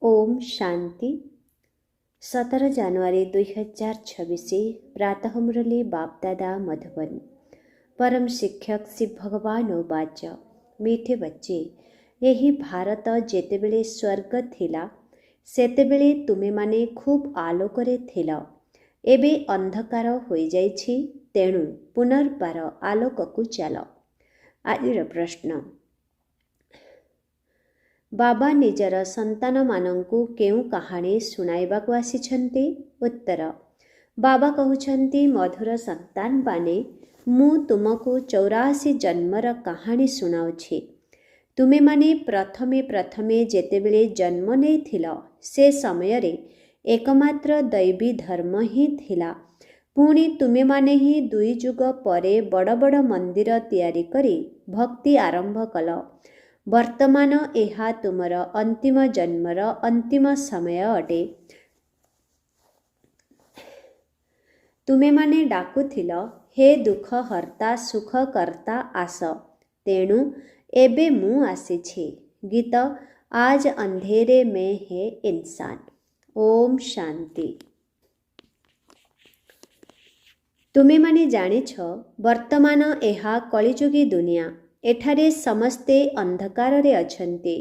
ओम शांति 17 ଜାନୁଆରୀ 2026 प्रातः मुरली बापदादा मधुबन। परम शिक्षक श्री भगवान उवाच मीठे बच्चे, यही भारत जेतेबेले स्वर्ग थिला सेतेबेले तुमे माने खूब आलोकरे थिल। एबे अंधकार होई जाइछि, तेणु पुनर्बार आलोककु चाल। आजिर प्रश्न, बाबा निजर संतान मानंकु केउ कहानी सुनाइबाकु आसिछन्ति? उत्तर, बाबा कहउछन्ति मधुर संतान बाने मु तुमको 84 जन्मर कहानी सुनाउछि। तुमे माने प्रथमे जेतेबेले जन्म नेइथिल से समय रे एकमात्र दैवी धर्म ही थिला। पुणी तुमे माने ही 2 जुग परे बड़ बड़ मंदिर तैयारी करी भक्ति आरंभ कल। वर्तमान एहा तुमर अंतिम जन्मर अंतिम समय अटे। तुमे माने डाकुथिल हे दुख हर्ता सुख कर्ता आस, तेणु एबे मु आसिछि। गीत आज अंधेरे में है इंसान। ओम शांति। तुमे माने जानिछ वर्तमान एहा कलिजुगी दुनिया। एठारे समस्ते अंधकार रे अछन्ते।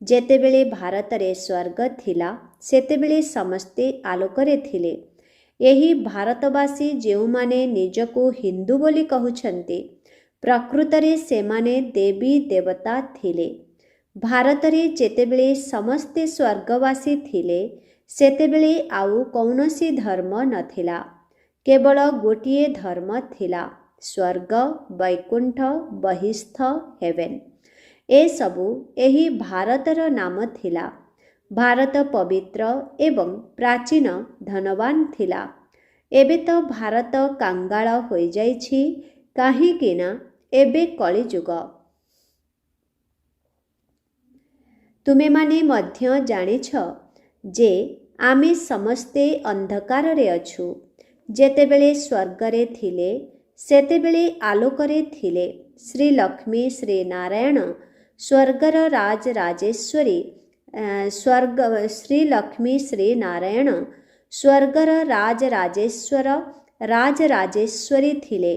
जेतेबेले भारत रे स्वर्ग थिला सेतेबेले समस्ते आलोकरे थिले। एही भारतवासी जेउ माने निजको हिंदू बोली कहउछन्ते, प्रकृत रे सेमाने देवी देवता थिले। भारत रे जेतेबेले समस्ते स्वर्गवासी थिले सेतेबेले आउ कौनसी धर्म नथिला, केवल गोटिए धर्म थिला, स्वर्ग, वैकुंठ, बहिस्थ, हेवेन। ए सबु एही भारतर नाम थिला। भारत पवित्र एवं प्राचीन धनवान थिला। एबे तो भारत कांगाल होई जाइछि, काहेकि ना एबे कलिजुग। तुमे माने मध्य जानिछ जे आमे समस्ते अंधकार रे अछु। जेतेबेले स्वर्ग रे थिले सेतेबेले आलोकरे थिले। श्री लक्ष्मी श्री नारायण स्वर्गर राज राजेश्वरी श्री लक्ष्मी श्री नारायण स्वर्गर राज राजेश्वर राज राजेश्वरी थिले।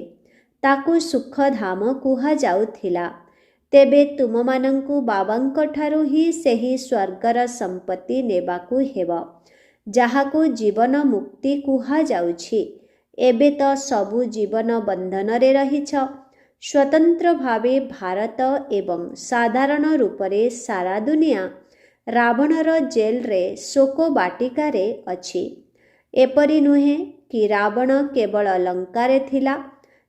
ताकु सुख धाम कुहा जाउथिला। तेबे तुम मानंकु बाबांक ठारु ही सेही स्वर्गर संपत्ति नेबाकु हेब, जाहाकु जीवन मुक्ति कुहा जाउछि। एबे तो सबु जीवन बंधन रे रहिछ। स्वतंत्र भावे भारत एवं साधारण रूपरे सारा दुनिया रावणर जेल रे शोक बाटिका रे अछि। एपरि नुहे कि रावण केवल लंका रे थिला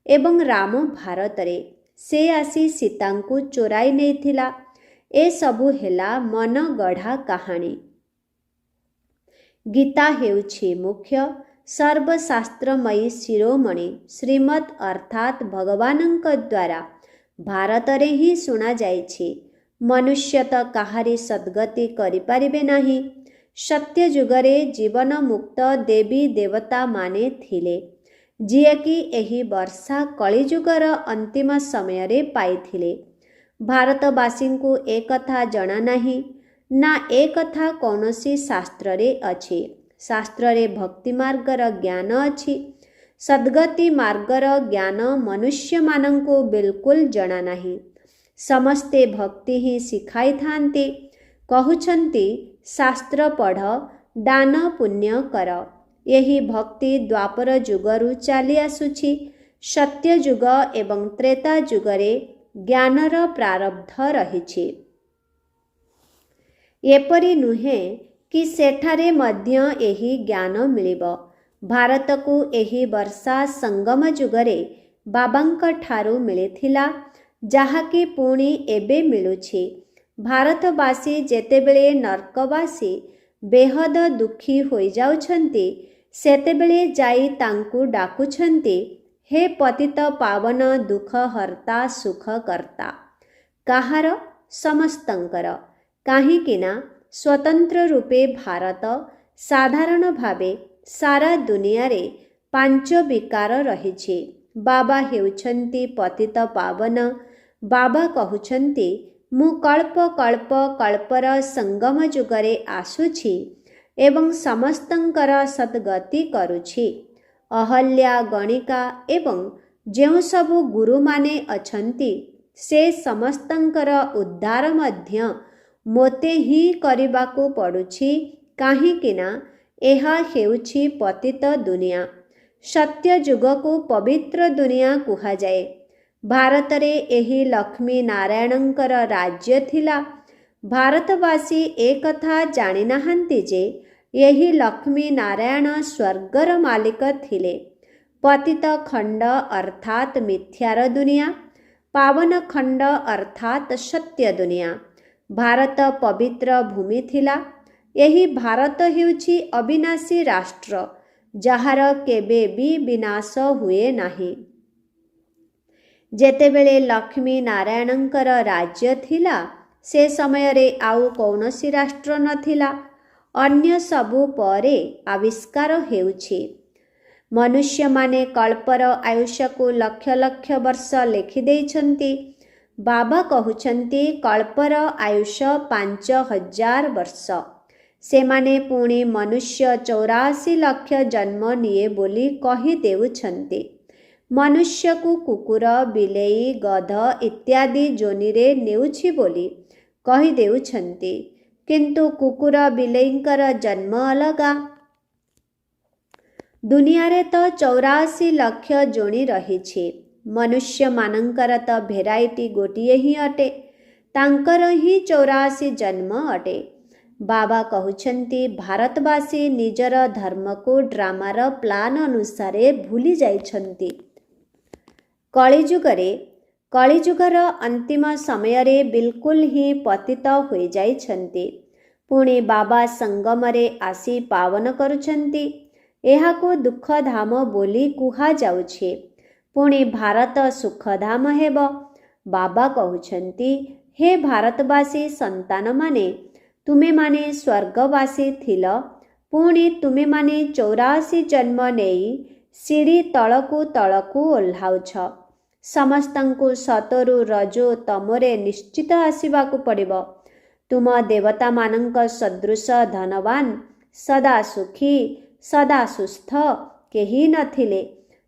एवं राम भारत रे। से आसी सीतांकु चोराई नेथिला। ए सबु हेला मन गढ़ा कहानी। गीता हेउछि मुख्य सर्वशास्त्रमयी शिरोमणि श्रीमद अर्थात भगवानंक द्वारा भारत रे ही सुना जाइछि। मनुष्य तो काहारी सद्गति करि पारिबे नाही। सत्य जुगरे जीवन मुक्त देवी देवता माने थिले, जिए कि एही वर्षा कलिजुगर अंतिम समय रे पाइथिले। भारतवासींकु एक कथा जଣା नाही, ना एक कथा कौनसी शास्त्र रे अछि। शास्त्र रे भक्ति मार्गर ज्ञान अछि। सद्गति मार्गर ज्ञान मनुष्य मानंको बिल्कुल जଣା नाही। समस्ते भक्ति ही सिखाई थांती। कहउछन्ति शास्त्र पढ़, दान पुण्य कर। यही भक्ति द्वापर जुगरु चाली आसुछि। सत्य जुग एवं त्रेता जुगरे ज्ञानर प्रारब्ध रहिछि। एपरि नुहे कि सेठारे मध्य एही ज्ञान मिलिब। भारतकु एही वर्षा संगम जुगरे बाबांक ठारु मिलिथिला, जाहाकि पुणी एबे मिलुछि। भारतवासी जेतेबेले नरकवासी बेहद दुखी होई जाउछन्ति, सेतेबेले जाई तांकु डाकुछन्ति, हे पतित पावन दुख हर्ता सुख कर्ता। काहार? समस्तंकर। काहेकि ना स्वतंत्र रूपे भारत साधारण भावे सारा दुनिया रे 5 विकार रहिछि। बाबा हेउछन्ति पतित पावन। बाबा कहउछन्ति ମୁଁ କଳ୍ପ କଳ୍ପ କଳ୍ପର ସଙ୍ଗମ ଯୁଗରେ ଆସୁଛି ଏବଂ ସମସ୍ତଙ୍କର ସଦ୍ଗତି କରୁଛି। ଅହଲ୍ୟା, ଗଣିକା ଏବଂ ଯେଉଁ ସବୁ ଗୁରୁମାନେ ଅଛନ୍ତି ସେ ସମସ୍ତଙ୍କର ଉଦ୍ଧାର ମଧ୍ୟ ମୋତେ ହିଁ କରିବାକୁ ପଡ଼ୁଛି, କାହିଁକିନା ଏହା ହେଉଛି ପତିତ ଦୁନିଆ। ସତ୍ୟ ଯୁଗକୁ ପବିତ୍ର ଦୁନିଆ କୁହାଯାଏ। ଭାରତରେ ଏହି ଲକ୍ଷ୍ମୀ ନାରାୟଣଙ୍କର ରାଜ୍ୟ ଥିଲା। ଭାରତବାସୀ ଏକଥା ଜାଣିନାହାନ୍ତି ଯେ ଏହି ଲକ୍ଷ୍ମୀ ନାରାୟଣ ସ୍ୱର୍ଗର ମାଲିକ ଥିଲେ। ପତିତ ଖଣ୍ଡ ଅର୍ଥାତ୍ ମିଥ୍ୟାର ଦୁନିଆ, ପାବନ ଖଣ୍ଡ ଅର୍ଥାତ୍ ସତ୍ୟ ଦୁନିଆ। ଭାରତ ପବିତ୍ର ଭୂମି ଥିଲା। ଏହି ଭାରତ ହେଉଛି ଅବିନାଶୀ ରାଷ୍ଟ୍ର, ଯାହାର କେବେ ବି ବିନାଶ ହୁଏ ନାହିଁ। ଯେତେବେଳେ ଲକ୍ଷ୍ମୀ ନାରାୟଣଙ୍କର ରାଜ୍ୟ ଥିଲା ସେ ସମୟରେ ଆଉ କୌଣସି ରାଷ୍ଟ୍ର ନଥିଲା। ଅନ୍ୟ ସବୁ ପରେ ଆବିଷ୍କାର ହେଉଛି। ମନୁଷ୍ୟମାନେ କଳ୍ପର ଆୟୁଷକୁ ଲକ୍ଷ ଲକ୍ଷ ବର୍ଷ ଲେଖିଦେଇଛନ୍ତି। ବାବା କହୁଛନ୍ତି କଳ୍ପର ଆୟୁଷ 5000 ବର୍ଷ। ସେମାନେ ପୁଣି ମନୁଷ୍ୟ 84 ଲକ୍ଷ ଜନ୍ମ ନିଏ ବୋଲି କହିଦେଉଛନ୍ତି। ମନୁଷ୍ୟକୁ କୁକୁର, ବିଲେଇ, ଗଧ ଇତ୍ୟାଦି ଯୋନିରେ ନେଉଛି ବୋଲି କହିଦେଉଛନ୍ତି, କିନ୍ତୁ କୁକୁର ବିଲେଇଙ୍କର ଜନ୍ମ ଅଲଗା। ଦୁନିଆରେ ତ 84 ଲକ୍ଷ ଯୋନି ରହିଛି। ମନୁଷ୍ୟମାନଙ୍କର ତ ଭେରାଇଟି ଗୋଟିଏ ହିଁ ଅଟେ, ତାଙ୍କର ହିଁ 84 ଜନ୍ମ ଅଟେ। ବାବା କହୁଛନ୍ତି ଭାରତବାସୀ ନିଜର ଧର୍ମକୁ ଡ୍ରାମାର ପ୍ଲାନ୍ ଅନୁସାରେ ଭୁଲି ଯାଇଛନ୍ତି। କଳିଯୁଗର ଅନ୍ତିମ ସମୟରେ ବିଲକୁଲ ହିଁ ପତିତ ହୋଇଯାଇଛନ୍ତି। ପୁଣି ବାବା ସଙ୍ଗମରେ ଆସି ପାବନ କରୁଛନ୍ତି। ଏହାକୁ ଦୁଃଖଧାମ ବୋଲି କୁହାଯାଉଛି। ପୁଣି ଭାରତ ସୁଖଧାମ ହେବ। ବାବା କହୁଛନ୍ତି ହେ ଭାରତବାସୀ ସନ୍ତାନମାନେ, ତୁମେମାନେ ସ୍ୱର୍ଗବାସୀ ଥିଲ, ପୁଣି ତୁମେମାନେ 84 ଜନ୍ମ ନେଇ ସିଡ଼ି ତଳକୁ ତଳକୁ ଓହ୍ଲାଉଛ। ସମସ୍ତଙ୍କୁ ସତରୁ ରଜୋ ତମୋରେ ନିଶ୍ଚିତ ଆସିବାକୁ ପଡ଼ିବ। ତୁମ ଦେବତାମାନଙ୍କ ସଦୃଶ ଧନବାନ, ସଦା ସୁଖୀ, ସଦା ସୁସ୍ଥ କେହି ନଥିଲେ।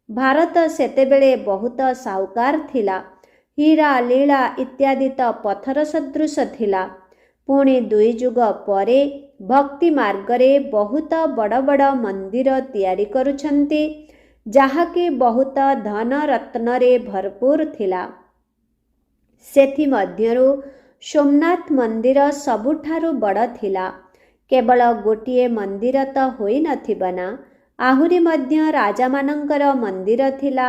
ଭାରତ ସେତେବେଳେ ବହୁତ ସାହୁକାର ଥିଲା। ହୀରା, ଲୀଳା ଇତ୍ୟାଦି ତ ପଥର ସଦୃଶ ଥିଲା। ପୁଣି 2 ଯୁଗ ପରେ ଭକ୍ତି ମାର୍ଗରେ ବହୁତ ବଡ଼ ବଡ଼ ମନ୍ଦିର ତିଆରି କରୁଛନ୍ତି, ଯାହାକି ବହୁତ ଧନ ରତ୍ନରେ ଭରପୁର ଥିଲା। ସେଥିମଧ୍ୟରୁ ସୋମନାଥ ମନ୍ଦିର ସବୁଠାରୁ ବଡ଼ ଥିଲା। କେବଳ ଗୋଟିଏ ମନ୍ଦିର ତ ହୋଇନଥିବ ନା, ଆହୁରି ମଧ୍ୟ ରାଜାମାନଙ୍କର ମନ୍ଦିର ଥିଲା,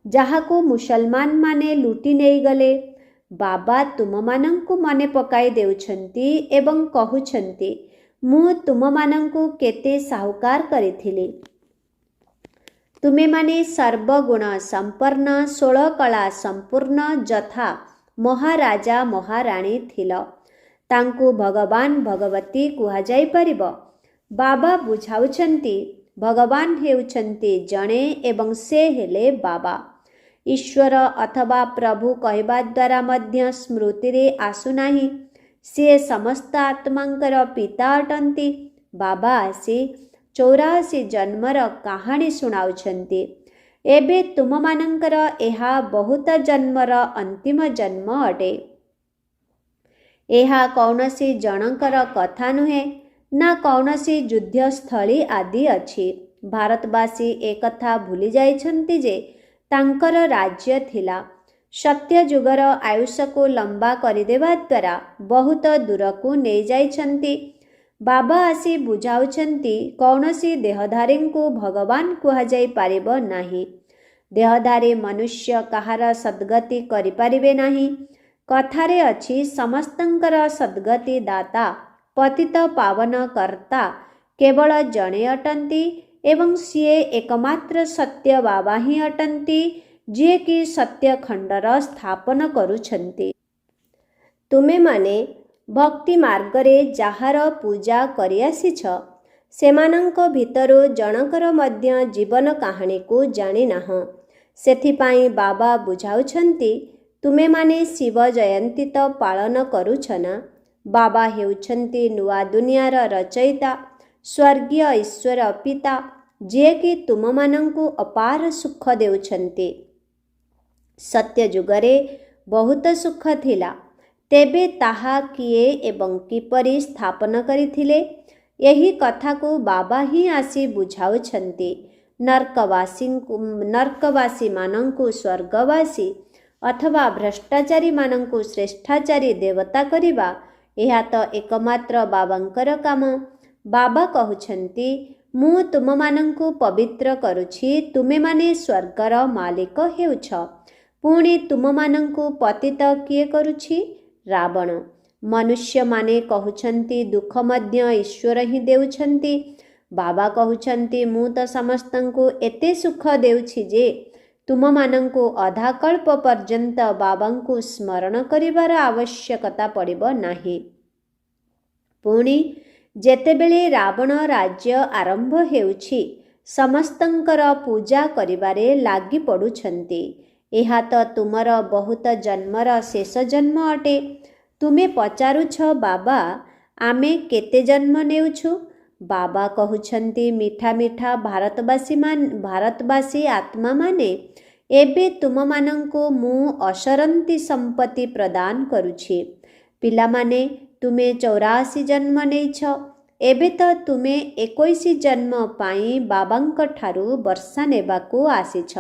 ଯାହାକୁ ମୁସଲମାନମାନେ ଲୁଟି ନେଇଗଲେ। ବାବା ତୁମମାନଙ୍କୁ ମନେ ପକାଇ ଦେଉଛନ୍ତି ଏବଂ କହୁଛନ୍ତି ମୁଁ ତୁମମାନଙ୍କୁ କେତେ ସାହୁକାର କରିଥିଲି। ତୁମେମାନେ ସର୍ବଗୁଣ ସମ୍ପନ୍ନ, 16 କଳା ସମ୍ପୂର୍ଣ୍ଣ ଯଥା ମହାରାଜା ମହାରାଣୀ ଥିଲ। ତାଙ୍କୁ ଭଗବାନ ଭଗବତୀ କୁହାଯାଇପାରିବ। ବାବା ବୁଝାଉଛନ୍ତି ଭଗବାନ ହେଉଛନ୍ତି ଜଣେ ଏବଂ ସେ ହେଲେ ବାବା। ଈଶ୍ୱର ଅଥବା ପ୍ରଭୁ କହିବା ଦ୍ୱାରା ମଧ୍ୟ ସ୍ମୃତିରେ ଆସୁନାହିଁ। ସିଏ ସମସ୍ତ ଆତ୍ମାଙ୍କର ପିତା ଅଟନ୍ତି। ବାବା ଆସି 84 ଜନ୍ମର କାହାଣୀ ଶୁଣାଉଛନ୍ତି। ଏବେ ତୁମମାନଙ୍କର ଏହା ବହୁତ ଜନ୍ମର ଅନ୍ତିମ ଜନ୍ମ ଅଟେ। ଏହା କୌଣସି ଜଣଙ୍କର କଥା ନୁହେଁ, ନା କୌଣସି ଯୁଦ୍ଧସ୍ଥଳୀ ଆଦି ଅଛି। ଭାରତବାସୀ ଏକଥା ଭୁଲି ଯାଇଛନ୍ତି ଯେ ତାଙ୍କର ରାଜ୍ୟ ଥିଲା। ସତ୍ୟ ଯୁଗର ଆୟୁଷକୁ ଲମ୍ବା କରିଦେବା ଦ୍ୱାରା ବହୁତ ଦୂରକୁ ନେଇଯାଇଛନ୍ତି। ବାବା ଆସି ବୁଝାଉଛନ୍ତି କୌଣସି ଦେହଧାରୀଙ୍କୁ ଭଗବାନ କୁହାଯାଇପାରିବ ନାହିଁ। ଦେହଧାରୀ ମନୁଷ୍ୟ କାହାର ସଦ୍ଗତି କରିପାରିବେ ନାହିଁ। କଥାରେ ଅଛି ସମସ୍ତଙ୍କର ସଦ୍ଗତି ଦାତା, ପତିତ ପାବନ କର୍ତ୍ତା କେବଳ ଜଣେ ଅଟନ୍ତି ଏବଂ ସିଏ ଏକମାତ୍ର ସତ୍ୟ ବାବା ହିଁ ଅଟନ୍ତି, ଯିଏକି ସତ୍ୟ ଖଣ୍ଡର ସ୍ଥାପନ କରୁଛନ୍ତି। ତୁମେମାନେ ଭକ୍ତି ମାର୍ଗରେ ଯାହାର ପୂଜା କରିଆସିଛ, ସେମାନଙ୍କ ଭିତରୁ ଜଣଙ୍କର ମଧ୍ୟ ଜୀବନ କାହାଣୀକୁ ଜାଣିନାହଁ। ସେଥିପାଇଁ ବାବା ବୁଝାଉଛନ୍ତି ତୁମେମାନେ ଶିବ ଜୟନ୍ତୀ ତ ପାଳନ କରୁଛ ନା? ବାବା ହେଉଛନ୍ତି ନୂଆ ଦୁନିଆର ରଚୟିତା, ସ୍ୱର୍ଗୀୟ ଈଶ୍ୱର ପିତା, ଯିଏକି ତୁମମାନଙ୍କୁ ଅପାର ସୁଖ ଦେଉଛନ୍ତି। ସତ୍ୟ ଯୁଗରେ ବହୁତ ସୁଖ ଥିଲା, ତେବେ ତାହା କିଏ ଏବଂ କିପରି ସ୍ଥାପନ କରିଥିଲେ? ଏହି କଥାକୁ ବାବା ହିଁ ଆସି ବୁଝାଉଛନ୍ତି। ନର୍କବାସୀମାନଙ୍କୁ ସ୍ୱର୍ଗବାସୀ ଅଥବା ଭ୍ରଷ୍ଟାଚାରୀମାନଙ୍କୁ ଶ୍ରେଷ୍ଠାଚାରୀ ଦେବତା କରିବା, ଏହା ତ ଏକମାତ୍ର ବାବାଙ୍କର କାମ। ବାବା କହୁଛନ୍ତି, ମୁଁ ତୁମମାନଙ୍କୁ ପବିତ୍ର କରୁଛି, ତୁମେମାନେ ସ୍ୱର୍ଗର ମାଲିକ ହେଉଛ। ପୁଣି ତୁମମାନଙ୍କୁ ପତିତ କିଏ କରୁଛି? ରାବଣ। ମନୁଷ୍ୟମାନେ କହୁଛନ୍ତି ଦୁଃଖ ମଧ୍ୟ ଈଶ୍ୱର ହିଁ ଦେଉଛନ୍ତି। ବାବା କହୁଛନ୍ତି, ମୁଁ ତ ସମସ୍ତଙ୍କୁ ଏତେ ସୁଖ ଦେଉଛି ଯେ ତୁମମାନଙ୍କୁ ଅଧାକଳ୍ପ ପର୍ଯ୍ୟନ୍ତ ବାବାଙ୍କୁ ସ୍ମରଣ କରିବାର ଆବଶ୍ୟକତା ପଡ଼ିବ ନାହିଁ। ପୁଣି ଯେତେବେଳେ ରାବଣ ରାଜ୍ୟ ଆରମ୍ଭ ହେଉଛି, ସମସ୍ତଙ୍କର ପୂଜା କରିବାରେ ଲାଗି ପଡ଼ୁଛନ୍ତି। ଏହା ତ ତୁମର ବହୁତ ଜନ୍ମର ଶେଷ ଜନ୍ମ ଅଟେ। ତୁମେ ପଚାରୁଛ, ବାବା ଆମେ କେତେ ଜନ୍ମ ନେଉଛୁ? ବାବା କହୁଛନ୍ତି, ମିଠା ମିଠା ଭାରତବାସୀ ଆତ୍ମାମାନେ, ଏବେ ତୁମମାନଙ୍କୁ ମୁଁ ଅସରନ୍ତି ସମ୍ପତ୍ତି ପ୍ରଦାନ କରୁଛି। ପିଲାମାନେ, ତୁମେ 84 ଜନ୍ମ ନେଇଛ। ଏବେ ତ ତୁମେ 21 ଜନ୍ମ ପାଇଁ ବାବାଙ୍କ ଠାରୁ ବର୍ଷା ନେବାକୁ ଆସିଛ।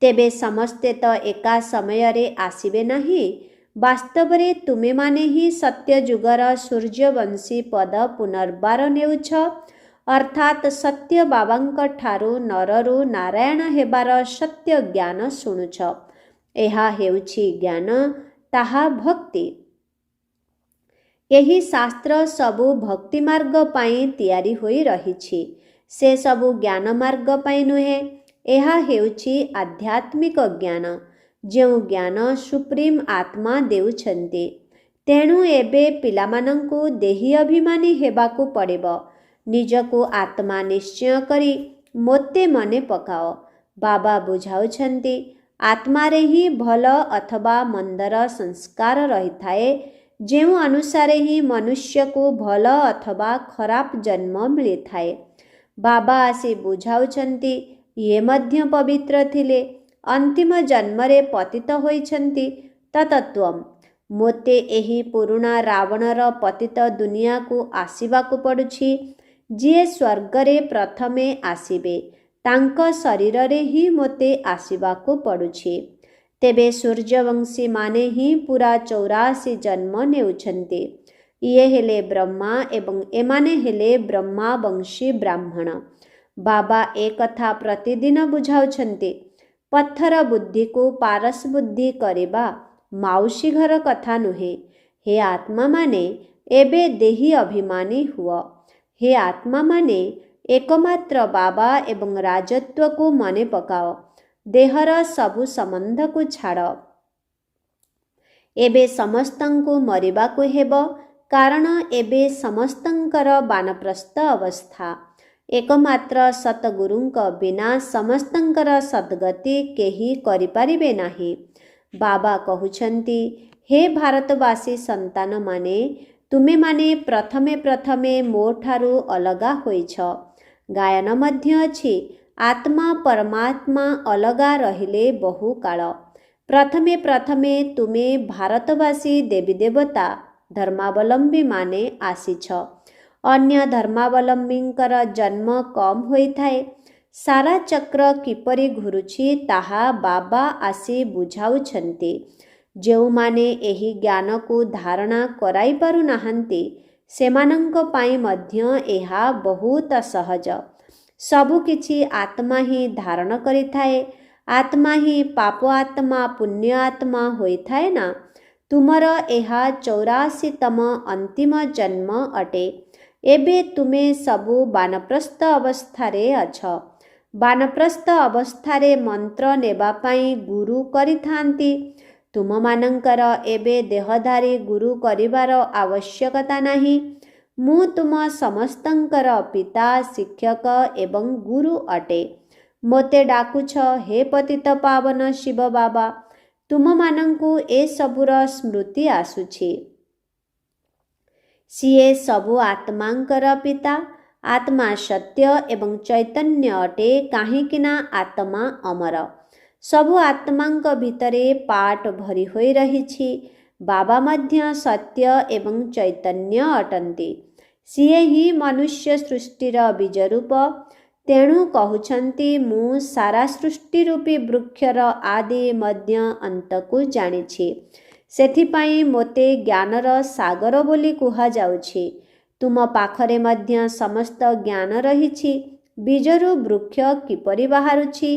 ତେବେ ସମସ୍ତେ ତ ଏକା ସମୟରେ ଆସିବେ ନାହିଁ। ବାସ୍ତବରେ ତୁମେମାନେ ହିଁ ସତ୍ୟ ଯୁଗର ସୂର୍ଯ୍ୟବଂଶୀ ପଦ ପୁନର୍ବାର ନେଉଛ, ଅର୍ଥାତ୍ ସତ୍ୟ ବାବାଙ୍କ ଠାରୁ ନରରୁ ନାରାୟଣ ହେବାର ସତ୍ୟ ଜ୍ଞାନ ଶୁଣୁଛ। ଏହା ହେଉଛି ଜ୍ଞାନ, ତାହା ଭକ୍ତି। ଏହି ଶାସ୍ତ୍ର ସବୁ ଭକ୍ତି ମାର୍ଗ ପାଇଁ ତିଆରି ହୋଇ ରହିଛି, ସେ ସବୁ ଜ୍ଞାନ ମାର୍ଗ ପାଇଁ ନୁହେଁ। ଏହା ହେଉଛି ଆଧ୍ୟାତ୍ମିକ ଜ୍ଞାନ, ଯେଉଁ ଜ୍ଞାନ ସୁପ୍ରିମ ଆତ୍ମା ଦେଉଛନ୍ତି। ତେଣୁ ଏବେ ପିଲାମାନଙ୍କୁ ଦେହୀ ଅଭିମାନୀ ହେବାକୁ ପଡ଼ିବ। ନିଜକୁ ଆତ୍ମା ନିଶ୍ଚୟ କରି ମୋତେ ମନେ ପକାଅ। ବାବା ବୁଝାଉଛନ୍ତି, ଆତ୍ମାରେ ହିଁ ଭଲ ଅଥବା ମନ୍ଦର ସଂସ୍କାର ରହିଥାଏ, ଯେଉଁ ଅନୁସାରେ ହିଁ ମନୁଷ୍ୟକୁ ଭଲ ଅଥବା ଖରାପ ଜନ୍ମ ମିଳିଥାଏ। ବାବା ଆସି ବୁଝାଉଛନ୍ତି, ଇଏ ମଧ୍ୟ ପବିତ୍ର ଥିଲେ, ଅନ୍ତିମ ଜନ୍ମରେ ପତିତ ହୋଇଛନ୍ତି। ତତତ୍ୱମ୍। ମୋତେ ଏହି ପୁରୁଣା ରାବଣର ପତିତ ଦୁନିଆକୁ ଆସିବାକୁ ପଡ଼ୁଛି। ଯିଏ ସ୍ୱର୍ଗରେ ପ୍ରଥମେ ଆସିବେ, ତାଙ୍କ ଶରୀରରେ ହିଁ ମୋତେ ଆସିବାକୁ ପଡ଼ୁଛି। ତେବେ ସୂର୍ଯ୍ୟବଂଶୀମାନେ ହିଁ ପୁରା 84 ଜନ୍ମ ନେଉଛନ୍ତି। ଇଏ ହେଲେ ବ୍ରହ୍ମା ଏବଂ ଏମାନେ ହେଲେ ବ୍ରହ୍ମାବଂଶୀ ବ୍ରାହ୍ମଣ। ବାବା ଏ କଥା ପ୍ରତିଦିନ ବୁଝାଉଛନ୍ତି। ପଥର ବୁଦ୍ଧିକୁ ପାରସ ବୁଦ୍ଧି କରିବା ମାଉସୀ ଘର କଥା ନୁହେଁ। ହେ ଆତ୍ମାମାନେ, ଏବେ ଦେହୀ ଅଭିମାନୀ ହୁଅ। ହେ ଆତ୍ମାମାନେ, ଏକମାତ୍ର ବାବା ଏବଂ ରାଜତ୍ୱକୁ ମନେ ପକାଅ। ଦେହର ସବୁ ସମ୍ବନ୍ଧକୁ ଛାଡ଼। ଏବେ ସମସ୍ତଙ୍କୁ ମରିବାକୁ ହେବ, କାରଣ ଏବେ ସମସ୍ତଙ୍କର ବାନପ୍ରସ୍ଥ ଅବସ୍ଥା। ଏକମାତ୍ର ସତଗୁରୁଙ୍କ ବିନା ସମସ୍ତଙ୍କର ସଦ୍ଗତି କେହି କରିପାରିବେ ନାହିଁ। ବାବା କହୁଛନ୍ତି, ହେ ଭାରତବାସୀ ସନ୍ତାନମାନେ, ତୁମେମାନେ ପ୍ରଥମେ ମୋ ଠାରୁ ଅଲଗା ହୋଇଛ। ଗାୟନ ମଧ୍ୟ ଅଛି, ଆତ୍ମା ପରମାତ୍ମା ଅଲଗା ରହିଲେ ବହୁ କାଳ। ପ୍ରଥମେ ତୁମେ ଭାରତବାସୀ ଦେବୀ ଦେବତା ଧର୍ମାବଲମ୍ବୀମାନେ ଆସିଛ। ଅନ୍ୟ ଧର୍ମାବଲମ୍ବୀଙ୍କର ଜନ୍ମ କମ୍ ହୋଇଥାଏ। ସାରା ଚକ୍ର କିପରି ଘୁରୁଛି ତାହା ବାବା ଆସି ବୁଝାଉଛନ୍ତି। ଯେଉଁମାନେ ଏହି ଜ୍ଞାନକୁ ଧାରଣା କରାଇ ପାରୁନାହାନ୍ତି, ସେମାନଙ୍କ ପାଇଁ ମଧ୍ୟ ଏହା ବହୁତ ସହଜ। ସବୁକିଛି ଆତ୍ମା ହିଁ ଧାରଣ କରିଥାଏ। ଆତ୍ମା ହିଁ ପାପ ଆତ୍ମା ପୁଣ୍ୟ ଆତ୍ମା ହୋଇଥାଏ ନା। ତୁମର ଏହା 84ତମ ଅନ୍ତିମ ଜନ୍ମ ଅଟେ। ଏବେ ତୁମେ ସବୁ ବାନପ୍ରସ୍ଥ ଅବସ୍ଥାରେ ଅଛ। ବାନପ୍ରସ୍ଥ ଅବସ୍ଥାରେ ମନ୍ତ୍ର ନେବା ପାଇଁ ଗୁରୁ କରିଥାନ୍ତି। ତୁମମାନଙ୍କର ଏବେ ଦେହଧାରୀ ଗୁରୁ କରିବାର ଆବଶ୍ୟକତା ନାହିଁ। ମୁଁ ତୁମ ସମସ୍ତଙ୍କର ପିତା, ଶିକ୍ଷକ ଏବଂ ଗୁରୁ ଅଟେ। ମୋତେ ଡାକୁଛ, ହେ ପତିତ ପାବନ ଶିବ ବାବା। ତୁମମାନଙ୍କୁ ଏସବୁର ସ୍ମୃତି ଆସୁଛି। ସିଏ ସବୁ ଆତ୍ମାଙ୍କର ପିତା। ଆତ୍ମା ସତ୍ୟ ଏବଂ ଚୈତନ୍ୟ ଅଟେ, କାହିଁକିନା ଆତ୍ମା ଅମର। ସବୁ ଆତ୍ମାଙ୍କ ଭିତରେ ପାର୍ଟ ଭରି ହୋଇ ରହିଛି। ବାବା ମଧ୍ୟ ସତ୍ୟ ଏବଂ ଚୈତନ୍ୟ ଅଟନ୍ତି। ସିଏ ହିଁ ମନୁଷ୍ୟ ସୃଷ୍ଟିର ବୀଜରୂପ। ତେଣୁ କହୁଛନ୍ତି, ମୁଁ ସାରା ସୃଷ୍ଟି ରୂପୀ ବୃକ୍ଷର ଆଦି ମଧ୍ୟ ଅନ୍ତକୁ ଜାଣିଛି। ସେଥିପାଇଁ ମୋତେ ଜ୍ଞାନର ସାଗର ବୋଲି କୁହାଯାଉଛି। ତୁମ ପାଖରେ ମଧ୍ୟ ସମସ୍ତ ଜ୍ଞାନ ରହିଛି। ବୀଜରୁ ବୃକ୍ଷ କିପରି ବାହାରୁଛି?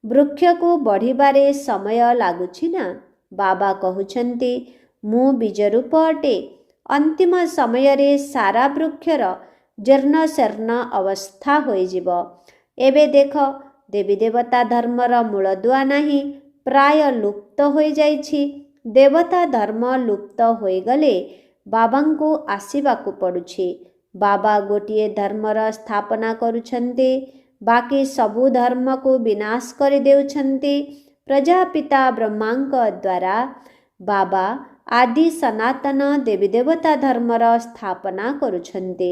ବୃକ୍ଷକୁ ବଢ଼ିବାରେ ସମୟ ଲାଗୁଛି ନା? ବାବା କହୁଛନ୍ତି, ମୁଁ ବୀଜରୂପ ଅଟେ। ଅନ୍ତିମ ସମୟରେ ସାରା ବୃକ୍ଷର ଜୀର୍ଣ୍ଣଶୀର୍ଣ୍ଣ ଅବସ୍ଥା ହୋଇଯିବ। ଏବେ ଦେଖ, ଦେବୀ ଦେବତା ଧର୍ମର ମୂଳଦୁଆ ନାହିଁ, ପ୍ରାୟ ଲୁପ୍ତ ହୋଇଯାଇଛି। ଦେବତା ଧର୍ମ ଲୁପ୍ତ ହୋଇଗଲେ ବାବାଙ୍କୁ ଆସିବାକୁ ପଡ଼ୁଛି। ବାବା ଗୋଟିଏ ଧର୍ମର ସ୍ଥାପନା କରୁଛନ୍ତି, ବାକି ସବୁ ଧର୍ମକୁ ବିନାଶ କରିଦେଉଛନ୍ତି। ପ୍ରଜାପିତା ବ୍ରହ୍ମାଙ୍କ ଦ୍ୱାରା ବାବା ଆଦି ସନାତନ ଦେବୀ ଦେବତା ଧର୍ମର ସ୍ଥାପନା କରୁଛନ୍ତି।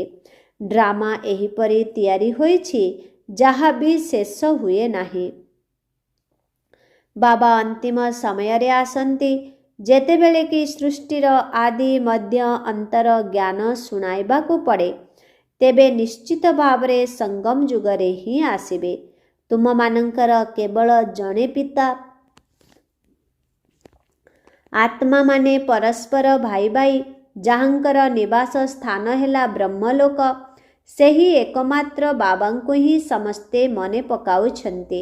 ଡ୍ରାମା ଏହିପରି ତିଆରି ହୋଇଛି, ଯାହା ବି ଶେଷ ହୁଏ ନାହିଁ। ବାବା ଅନ୍ତିମ ସମୟରେ ଆସନ୍ତି, ଯେତେବେଳେ କି ସୃଷ୍ଟିର ଆଦି ମଧ୍ୟ ଅନ୍ତର ଜ୍ଞାନ ଶୁଣାଇବାକୁ ପଡ଼େ। ତେବେ ନିଶ୍ଚିତ ଭାବରେ ସଙ୍ଗମ ଯୁଗରେ ହିଁ ଆସିବେ। ତୁମମାନଙ୍କର କେବଳ ଜଣେ ପିତା। ଆତ୍ମାମାନେ ପରସ୍ପର ଭାଇ ଭାଇ, ଯାହାଙ୍କର ନିବାସ ସ୍ଥାନ ହେଲା ବ୍ରହ୍ମଲୋକ। ସେହି ଏକମାତ୍ର ବାବାଙ୍କୁ ହିଁ ସମସ୍ତେ ମନେ ପକାଉଛନ୍ତି।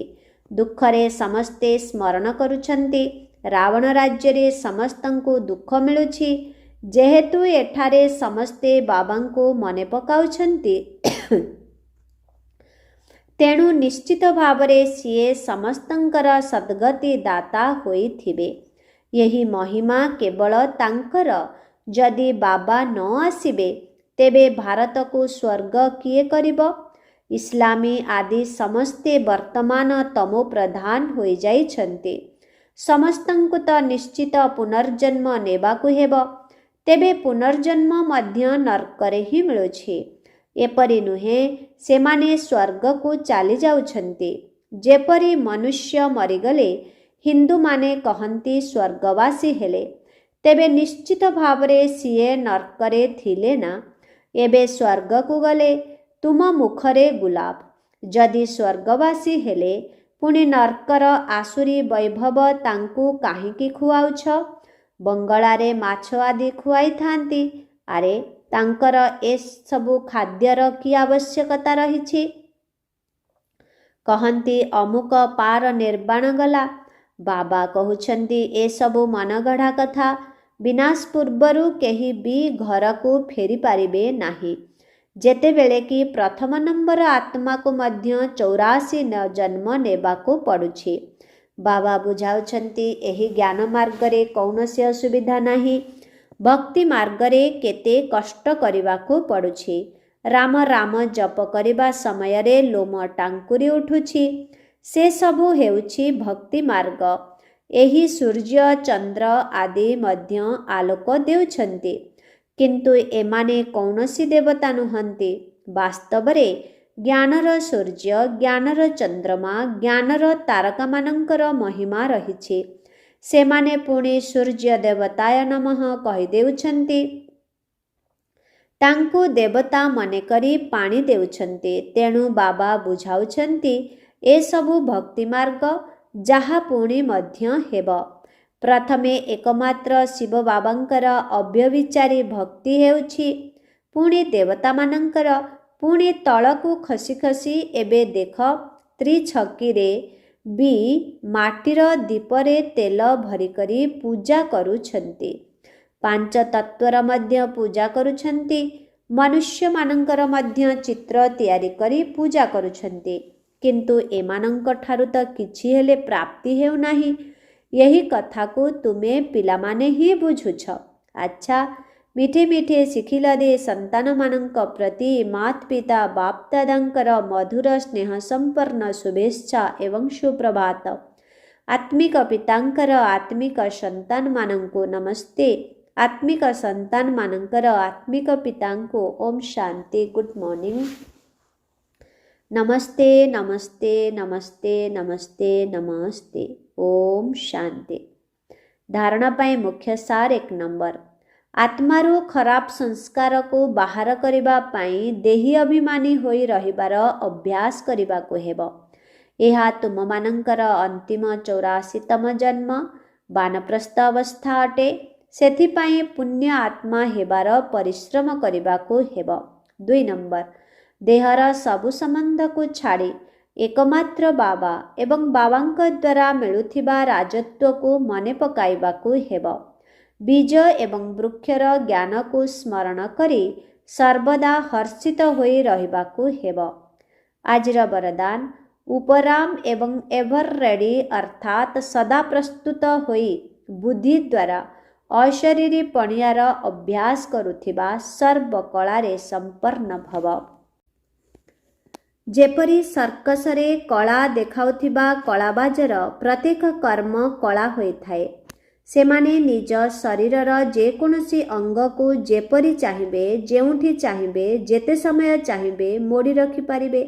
ଦୁଃଖରେ ସମସ୍ତେ ସ୍ମରଣ କରୁଛନ୍ତି। ରାବଣ ରାଜ୍ୟରେ ସମସ୍ତଙ୍କୁ ଦୁଃଖ ମିଳୁଛି। ଯେହେତୁ ଏଠାରେ ସମସ୍ତେ ବାବାଙ୍କୁ ମନେ ପକାଉଛନ୍ତି, ତେଣୁ ନିଶ୍ଚିତ ଭାବରେ ସିଏ ସମସ୍ତଙ୍କର ସଦ୍ଗତି ଦାତା ହୋଇଥିବେ। ଏହି ମହିମା କେବଳ ତାଙ୍କର। ଯଦି ବାବା ନ ଆସିବେ, ତେବେ ଭାରତକୁ ସ୍ୱର୍ଗ କିଏ କରିବ? ଇସଲାମୀ ଆଦି ସମସ୍ତେ ବର୍ତ୍ତମାନ ତମୋ ପ୍ରଧାନ ହୋଇଯାଇଛନ୍ତି। ସମସ୍ତଙ୍କୁ ତ ନିଶ୍ଚିତ ପୁନର୍ଜନ୍ମ ନେବାକୁ ହେବ। ତେବେ ପୁନର୍ଜନ୍ମ ମଧ୍ୟ ନର୍କରେ ହିଁ ମିଳୁଛି। ଏପରି ନୁହେଁ ସେମାନେ ସ୍ୱର୍ଗକୁ ଚାଲି ଯାଉଛନ୍ତି। ଯେପରି ମନୁଷ୍ୟ ମରିଗଲେ ହିନ୍ଦୁମାନେ କହନ୍ତି ସ୍ୱର୍ଗବାସୀ ହେଲେ। ତେବେ ନିଶ୍ଚିତ ଭାବରେ ସିଏ ନର୍କରେ ଥିଲେ ନା? ଏବେ ସ୍ୱର୍ଗକୁ ଗଲେ ତୁମ ମୁଖରେ ଗୁଲାବ। ଯଦି ସ୍ୱର୍ଗବାସୀ ହେଲେ, ପୁଣି ନର୍କର ଆସୁରୀ ବୈଭବ ତାଙ୍କୁ କାହିଁକି ଖୁଆଉଛ? ବଙ୍ଗଳାରେ ମାଛ ଆଦି ଖୁଆଇଥାନ୍ତି। ଆରେ ତାଙ୍କର ଏସବୁ ଖାଦ୍ୟର କି ଆବଶ୍ୟକତା ରହିଛି? କହନ୍ତି ଅମୁକ ପାର ନିର୍ବାଣ ଗଲା। ବାବା କହୁଛନ୍ତି, ଏସବୁ ମନଗଢ଼ା କଥା। ବିନାଶ ପୂର୍ବରୁ କେହି ବି ଘରକୁ ଫେରିପାରିବେ ନାହିଁ। ଯେତେବେଳେ କି ପ୍ରଥମ ନମ୍ବର ଆତ୍ମାକୁ ମଧ୍ୟ 84 ଜନ୍ମ ନେବାକୁ ପଡ଼ୁଛି। ବାବା ବୁଝାଉଛନ୍ତି, ଏହି ଜ୍ଞାନ ମାର୍ଗରେ କୌଣସି ଅସୁବିଧା ନାହିଁ। ଭକ୍ତି ମାର୍ଗରେ କେତେ କଷ୍ଟ କରିବାକୁ ପଡ଼ୁଛି। ରାମ ରାମ ଜପ କରିବା ସମୟରେ ଲୋମ ଟାଙ୍କୁରି ଉଠୁଛି। ସେସବୁ ହେଉଛି ଭକ୍ତି ମାର୍ଗ। ଏହି ସୂର୍ଯ୍ୟ ଚନ୍ଦ୍ର ଆଦି ମଧ୍ୟ ଆଲୋକ ଦେଉଛନ୍ତି, କିନ୍ତୁ ଏମାନେ କୌଣସି ଦେବତା ନୁହନ୍ତି। ବାସ୍ତବରେ ଜ୍ଞାନର ସୂର୍ଯ୍ୟ, ଜ୍ଞାନର ଚନ୍ଦ୍ରମା, ଜ୍ଞାନର ତାରକାମାନଙ୍କର ମହିମା ରହିଛି। ସେମାନେ ପୁଣି ସୂର୍ଯ୍ୟ ଦେବତାୟ ନମଃ କହିଦେଉଛନ୍ତି। ତାଙ୍କୁ ଦେବତା ମନେକରି ପାଣି ଦେଉଛନ୍ତି। ତେଣୁ ବାବା ବୁଝାଉଛନ୍ତି, ଏସବୁ ଭକ୍ତି ମାର୍ଗ, ଯାହା ପୁଣି ମଧ୍ୟ ହେବ। ପ୍ରଥମେ ଏକମାତ୍ର ଶିବ ବାବାଙ୍କର ଅବ୍ୟଭିଚାରୀ ଭକ୍ତି ହେଉଛି, ପୁଣି ଦେବତାମାନଙ୍କର, ପୁଣି ତଳକୁ ଖସି ଖସି ଏବେ ଦେଖ ତ୍ରିଛକିରେ ବି ମାଟିର ଦୀପରେ ତେଲ ଭରିକରି ପୂଜା କରୁଛନ୍ତି। ପାଞ୍ଚ ତତ୍ତ୍ୱର ମଧ୍ୟ ପୂଜା କରୁଛନ୍ତି। ମନୁଷ୍ୟମାନଙ୍କର ମଧ୍ୟ ଚିତ୍ର ତିଆରି କରି ପୂଜା କରୁଛନ୍ତି। କିନ୍ତୁ ଏମାନଙ୍କ ଠାରୁ ତ କିଛି ହେଲେ ପ୍ରାପ୍ତି ହେଉନାହିଁ। ଏହି କଥାକୁ ତୁମେ ପିଲାମାନେ ହିଁ ବୁଝୁଛ। ଆଚ୍ଛା, ମିଠେ ମିଠେ ଶିଖିଲଦେ ସନ୍ତାନମାନଙ୍କ ପ୍ରତି ମାତ ପିତା ବାପଦାଦାଙ୍କର ମଧୁର ସ୍ନେହ ସମ୍ପନ୍ନ ଶୁଭେଚ୍ଛା ଏବଂ ସୁପ୍ରଭାତ। आत्मिक पितांकर आत्मिक संतान मानंको नमस्ते। आत्मिक संतान मानंकर आत्मिक पितांको ओम शांति। Good morning. नमस्ते नमस्ते नमस्ते नमस्ते नमस्ते। ओम शांति। धारणा पाई मुख्य सार 1 नंबर। आत्मारो खराब संस्कार को बाहर करिबा पाई देही अभिमानी होई रहिबार अभ्यास करिबा को हेबो। एहा तुम मानंकर अंतिम 84तम जन्म वानप्रस्थ अवस्था अटे। सेथिपाई पुण्य आत्मा हेबार परिश्रम करिबा को हेबो। 2 नंबर। देहर सबु संबंध को छाड़ी एकमात्र बाबा एवं बाबांक द्वारा मिलुथिबा राजत्व को मने पकाइबा को हेबो। बीज एवं वृक्षर ज्ञान को स्मरण करी सर्वदा हर्षित होई रहिबा को हेबो। आजिर वरदान उपराम एवं एवर रेडी अर्थात सदा प्रस्तुत होई बुद्धि द्वारा अशरीरी पणियार अभ्यास करुथिबा सर्वकलारे संपन्न भव। जेपरी सर्कस रे कला देखाउथिबा कलाबाजर प्रत्येक कर्म कला होई थाए। सेमाने निज शरीरर जेकोनोसी अंग को जेपरी चाहिबे जेउठी चाहिबे जेते समय चाहिबे मोड़ी रखि पारिबे।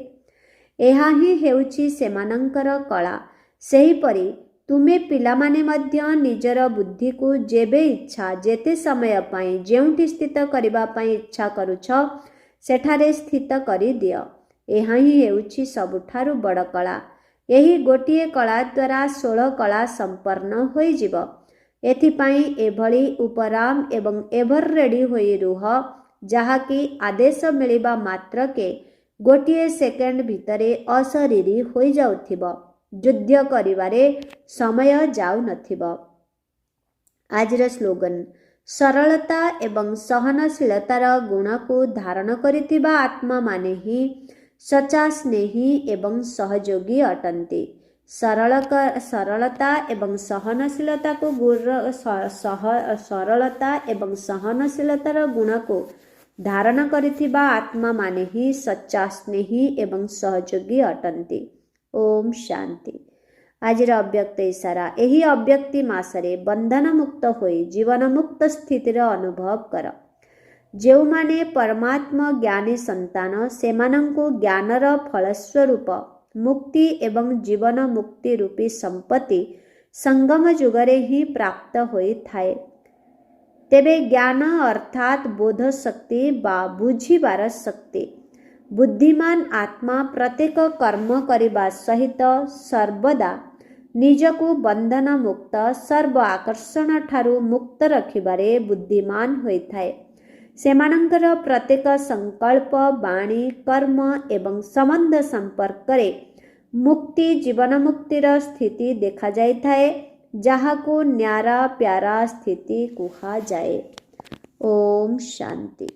एहा ही हेउछि सेमानंकर कला। सेहीपरि तुमे पिलामाने मध्य निजर बुद्धि को जेबे इच्छा जेते समय पाई जेउठी स्थित करिबा पाई इच्छा करूछ सेठारे स्थित करि दियो। एहा ही हेउछि सबुठारु बड़ कला। एही गोटिए कला द्वारा 16 कला संपन्न होई जिवो। एथिपाई एभली उपराम एवं एभर रेडी होई रुह जहाकी आदेश मिलिबा मात्र के गोटिए सेकेंड भितरे अशरीरी होई जाउथिबो। युद्ध करिबारे समय जाउ नथिबो। आजिर स्लोगन सरलता एवं सहनशीलतार गुण को धारण करिथिबा आत्मा माने ही सच्चा स्नेही एवं सहयोगी अटंती। सरलता एवं सहनशीलता को सरलता एवं सहनशीलतार गुण को धारण करिथिबा आत्मा माने ही सच्चा स्नेही एवं सहयोगी अटंती। ओम शांति। आजिर अव्यक्त इशारा एही अव्यक्ति मासरे बंधन मुक्त होई जीवन मुक्त स्थितिर अनुभव कर। जेउमाने परमात्मा ज्ञानी संतान सेमानंको ज्ञानर फलस्वरूप मुक्ति एवं जीवन मुक्ति रूपी संपत्ति संगम जुगरे ही प्राप्त होई थाए। तेबे ज्ञान अर्थात बोध शक्ति बा बुझिबार शक्ति। बुद्धिमान आत्मा प्रत्येक कर्म करिबा सहित सर्वदा निजको बंधन मुक्त सर्व आकर्षण ठारू मुक्त रखिबारे बुद्धिमान होई थाए। सेमानंकर प्रत्येक संकल्प वाणी कर्म एवं संबंध संपर्क रे मुक्ति जीवन मुक्तिर स्थिति देखा जाय थाए जहाको न्यारा प्यारा स्थिति कुहा जाए। ओम शांति।